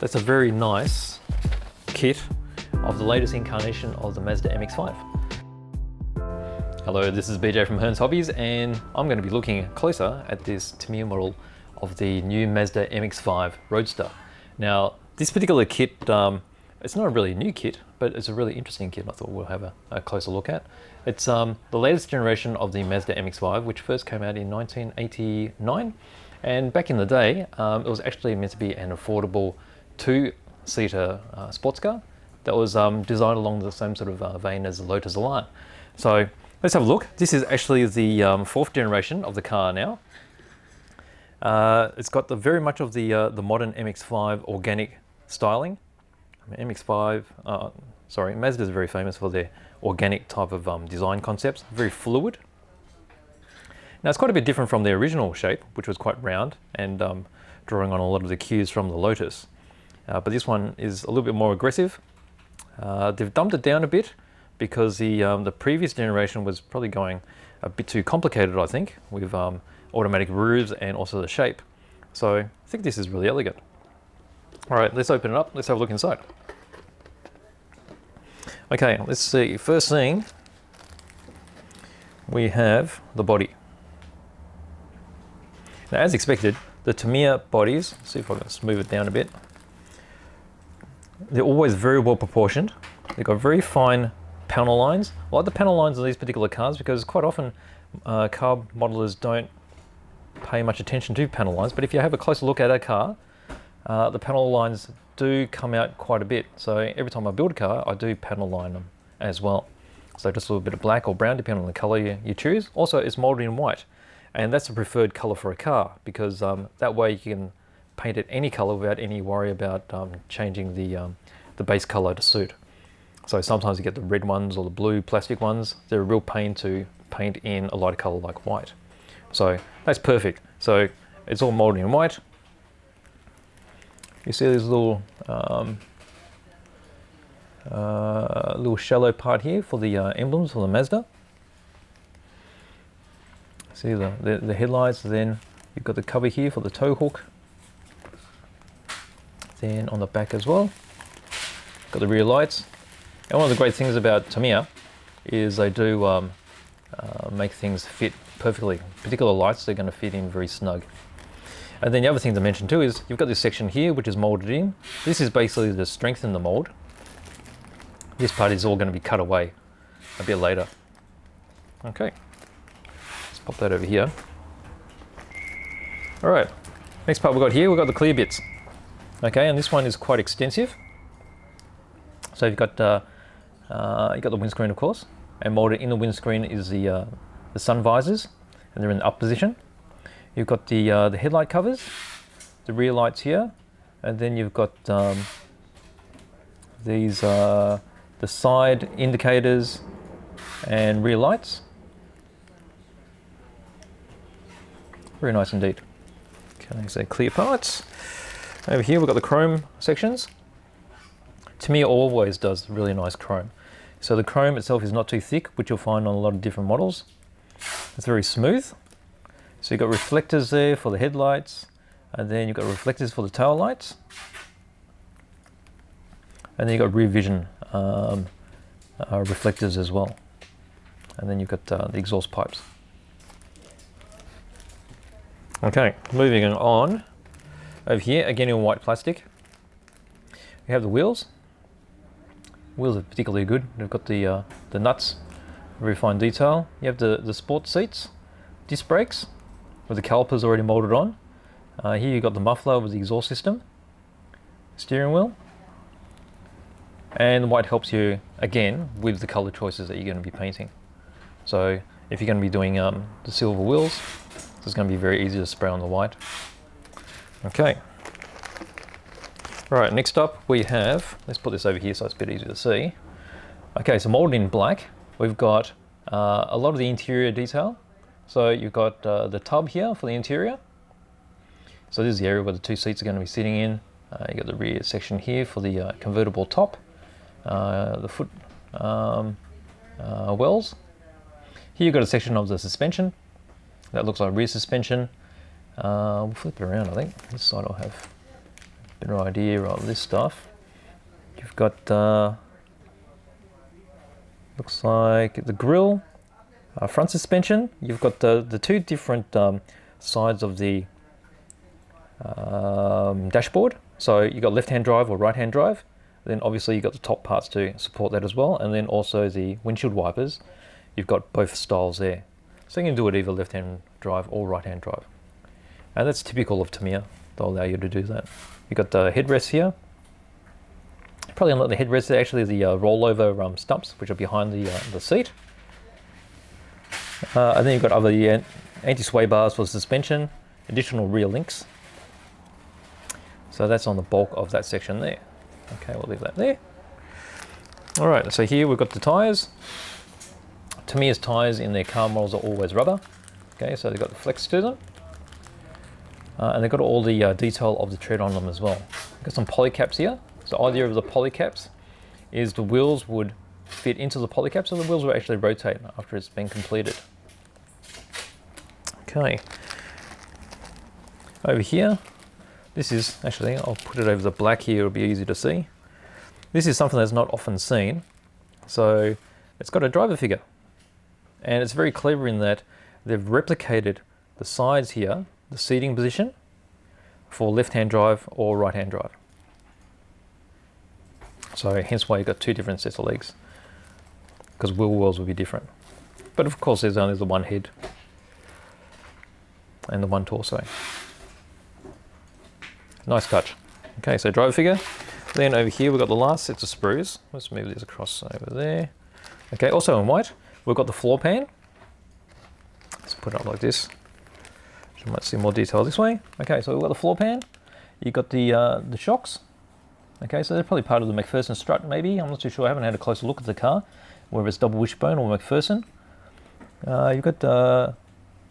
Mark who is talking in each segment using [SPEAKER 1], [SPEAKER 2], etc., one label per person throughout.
[SPEAKER 1] That's a very nice kit of the latest incarnation of the Mazda MX-5. Hello, this is BJ from Hearns Hobbies, and I'm going to be looking closer at this Tamiya model of the new Mazda MX-5 Roadster. Now, this particular kit, it's not a really new kit, but it's a really interesting kit. I thought we'll have a closer look at. It's the latest generation of the Mazda MX-5, which first came out in 1989. And back in the day, it was actually meant to be an affordable two-seater sports car that was designed along the same sort of vein as the Lotus Elan. So let's have a look. This is actually the fourth generation of the car now. It's got very much of the modern MX-5 organic styling. Mazda is very famous for their organic type of design concepts, very fluid. Now it's quite a bit different from the original shape, which was quite round and drawing on a lot of the cues from the Lotus. But this one is a little bit more aggressive. They've dumbed it down a bit because the previous generation was probably going a bit too complicated, I think, with automatic roofs and also the shape. So I think this is really elegant. All right, let's open it up. Let's have a look inside. Okay, let's see. First thing, we have the body. Now, as expected, the Tamiya bodies, let's see if I can smooth it down a bit. They're always very well proportioned. They've got very fine panel lines. I like the panel lines of these particular cars because quite often car modelers don't pay much attention to panel lines, but if you have a closer look at a car, the panel lines do come out quite a bit. So every time I build a car, I do panel line them as well. So just a little bit of black or brown, depending on the color you choose. Also, it's molded in white, and that's the preferred color for a car because that way you can paint it any color without any worry about changing the base color to suit. So sometimes you get the red ones or the blue plastic ones. They're a real pain to paint in a lighter color like white. So that's perfect. So it's all molded in white. You see this little shallow part here for the emblems for the Mazda. See the headlights. Then you've got the cover here for the tow hook. Then on the back as well, got the rear lights. And one of the great things about Tamiya is they do make things fit perfectly. Particular lights, they're going to fit in very snug. And then the other thing to mention too is you've got this section here which is molded in. This is basically to strengthen the mold. This part is all going to be cut away a bit later. Okay, let's pop that over here. All right, next part we've got here, we've got the clear bits. Okay, and this one is quite extensive. So you've got the windscreen, of course, and molded in the windscreen is the sun visors, and they're in the up position. You've got the headlight covers, the rear lights here, and then you've got these the side indicators and rear lights. Very nice indeed. Okay, so clear parts. Over here we've got the chrome sections. Tamiya always does really nice chrome. So the chrome itself is not too thick, which you'll find on a lot of different models. It's very smooth. So you've got reflectors there for the headlights, and then you've got reflectors for the tail lights, and then you've got rear vision reflectors as well. And then you've got the exhaust pipes. Okay, moving on. Over here, again in white plastic, we have the wheels. Wheels are particularly good. They've got the nuts, very fine detail. You have the sport seats, disc brakes, with the calipers already molded on. Here you've got the muffler with the exhaust system, steering wheel, and the white helps you again with the color choices that you're going to be painting. So if you're going to be doing the silver wheels, it's going to be very easy to spray on the white. Okay. Right, next up we have, let's put this over here so it's a bit easier to see. Okay, so molded in black, we've got a lot of the interior detail. So you've got the tub here for the interior. So this is the area where the two seats are going to be sitting in. You've got the rear section here for the convertible top, the foot wells. Here you've got a section of the suspension. That looks like rear suspension. We'll flip it around, I think. This side will have better idea of this stuff. You've got, looks like the grille, front suspension. You've got the two different sides of the dashboard. So you've got left-hand drive or right-hand drive. Then obviously you've got the top parts to support that as well. And then also the windshield wipers. You've got both styles there. So you can do it either left-hand drive or right-hand drive. And that's typical of Tamiya. They'll allow you to do that. You've got the headrests here. Probably unlike the headrests, they're actually the rollover stumps, which are behind the seat. And then you've got other anti-sway bars for suspension, additional rear links. So that's on the bulk of that section there. Okay, we'll leave that there. All right, so here we've got the tyres. Tamiya's tyres in their car models are always rubber. Okay, so they've got the flex to them. And they've got all the detail of the tread on them as well. Got some polycaps here. So the idea of the polycaps is the wheels would fit into the polycap, so the wheels will actually rotate after it's been completed. Okay. Over here, this is actually, I'll put it over the black here, it'll be easy to see. This is something that's not often seen. So it's got a driver figure. And it's very clever in that they've replicated the sides here, the seating position, for left-hand drive or right-hand drive. So hence why you've got two different sets of legs, because wheel wells will be different. But of course there's only the one head and the one torso. Nice touch. Okay, so driver figure. Then over here we've got the last sets of sprues. Let's move these across over there. Okay, also in white, we've got the floor pan. Let's put it up like this. You might see more detail this way. Okay, so we've got the floor pan. You've got the shocks. Okay, so they're probably part of the McPherson strut maybe. I'm not too sure, I haven't had a closer look at the car, whether it's double wishbone or McPherson. You've got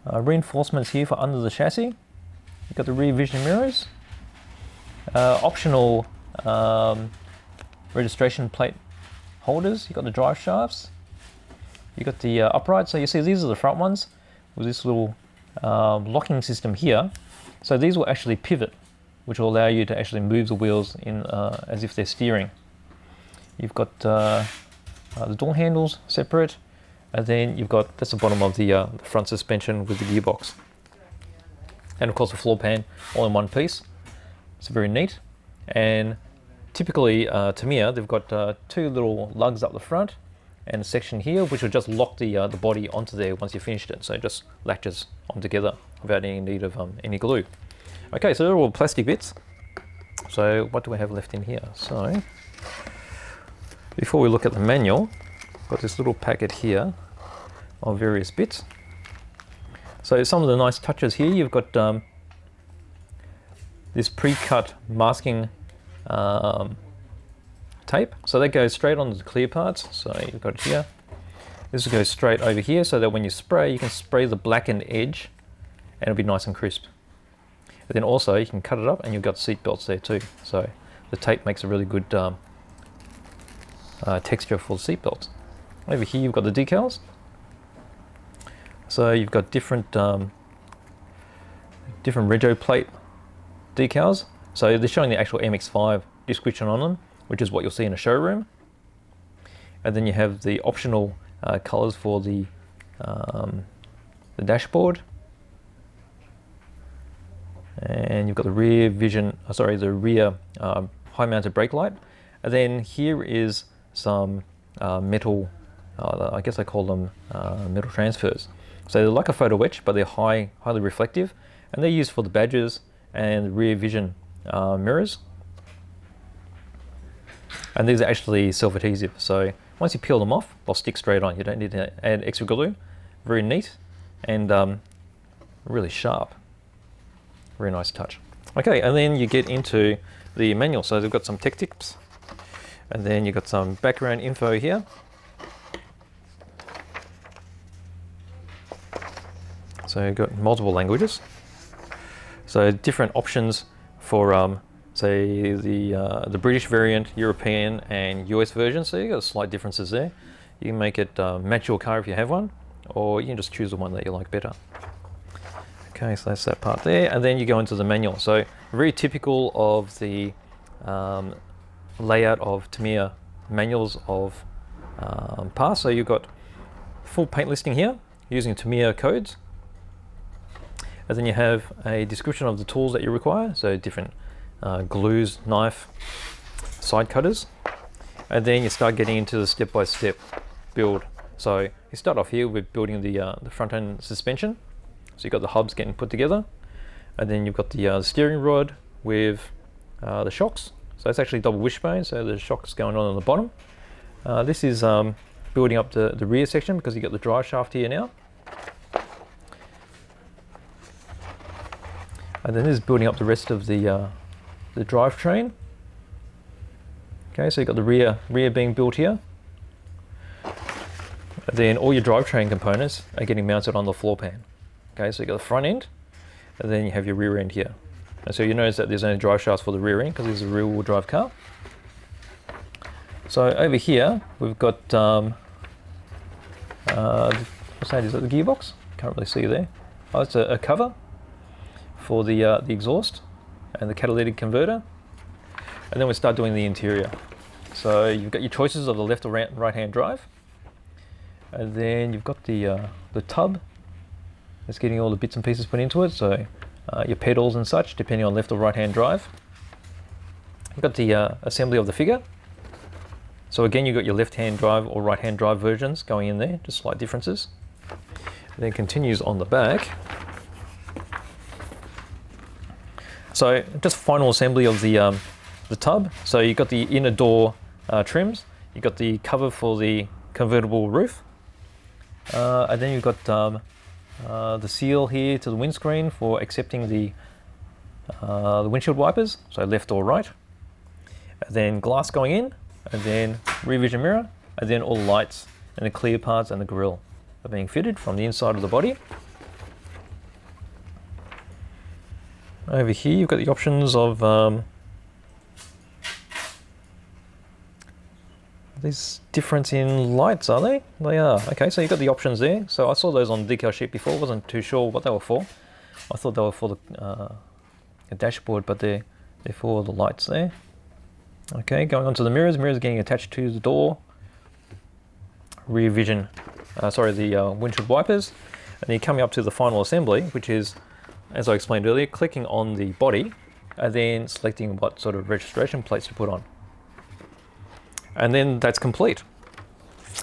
[SPEAKER 1] reinforcements here for under the chassis. You've got the rear vision mirrors. Optional registration plate holders. You've got the drive shafts. You've got the upright. So you see these are the front ones with this little locking system here. So these will actually pivot, which will allow you to actually move the wheels in as if they're steering. You've got the door handles separate, and then you've got, that's the bottom of the front suspension with the gearbox. And of course the floor pan all in one piece. It's very neat. And typically Tamiya, they've got two little lugs up the front and a section here which will just lock the body onto there once you've finished it. So it just latches on together without any need of any glue. Okay, so they're all plastic bits. So what do we have left in here? So before we look at the manual, I've got this little packet here of various bits. So some of the nice touches here, you've got this pre-cut masking tape. So that goes straight onto the clear parts. So you've got it here. This will go straight over here so that when you spray, you can spray the blackened edge and it'll be nice and crisp. But then also you can cut it up and you've got seat belts there too. So the tape makes a really good texture for the seat belts. Over here you've got the decals. So you've got different rego plate decals. So they're showing the actual MX-5 description on them, which is what you'll see in a showroom. And then you have the optional colors for the dashboard. And you've got the rear vision, the rear high mounted brake light. And then here is some metal, I guess I call them metal transfers. So they're like a photo etch, but they're highly reflective. And they're used for the badges and rear vision mirrors. And these are actually self-adhesive. So once you peel them off, they'll stick straight on. You don't need to add extra glue. Very neat and really sharp. Very nice touch. Okay, and then you get into the manual. So they've got some tech tips, and then you've got some background info here. So you've got multiple languages. So different options for say the British variant, European and US version. So you've got slight differences there. You can make it match your car if you have one, or you can just choose the one that you like better. Okay, so that's that part there, and then you go into the manual. So very typical of the layout of Tamiya manuals of parts. So you've got full paint listing here using Tamiya codes, and then you have a description of the tools that you require, so different glues, knife, side cutters, and then you start getting into the step-by-step build. So you start off here with building the front end suspension. So you've got the hubs getting put together, and then you've got the steering rod with the shocks. So it's actually double wishbone, so the shocks going on the bottom. This is building up the rear section because you've got the drive shaft here now. And then this is building up the rest of the drivetrain. Okay, so you've got the rear being built here. And then all your drivetrain components are getting mounted on the floor pan. Okay, so you've got the front end, and then you have your rear end here. And so you notice that there's only drive shafts for the rear end because this is a rear wheel drive car. So over here, we've got, what's that, is that the gearbox? Can't really see there. Oh, it's a cover for the exhaust and the catalytic converter. And then we start doing the interior. So you've got your choices of the left or right hand drive. And then you've got the tub. It's getting all the bits and pieces put into it. So your pedals and such, depending on left or right hand drive. You've got the assembly of the figure. So again, you've got your left hand drive or right hand drive versions going in there, just slight differences. And then continues on the back. So just final assembly of the tub. So you've got the inner door trims. You've got the cover for the convertible roof. And then you've got the seal here to the windscreen for accepting the windshield wipers, so left or right. And then glass going in, and then rear vision mirror, and then all the lights and the clear parts and the grille are being fitted from the inside of the body. Over here you've got the options of these difference in lights, are they? They are. Okay, so you've got the options there. So I saw those on the decal sheet before, wasn't too sure what they were for. I thought they were for the dashboard, but they're for the lights there. Okay, going on to the mirrors. Mirrors getting attached to the door. Rear vision, the windshield wipers. And then coming up to the final assembly, which is, as I explained earlier, clicking on the body and then selecting what sort of registration plates to put on. And then that's complete.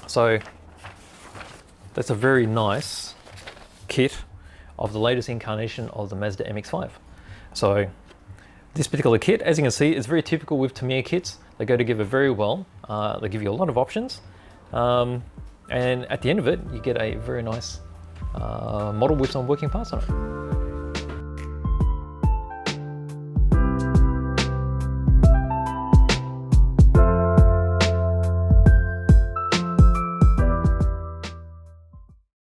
[SPEAKER 1] So that's a very nice kit of the latest incarnation of the Mazda MX-5. So this particular kit, as you can see, is very typical with Tamiya kits. They go together very well. They give you a lot of options. And at the end of it, you get a very nice model with some working parts on it.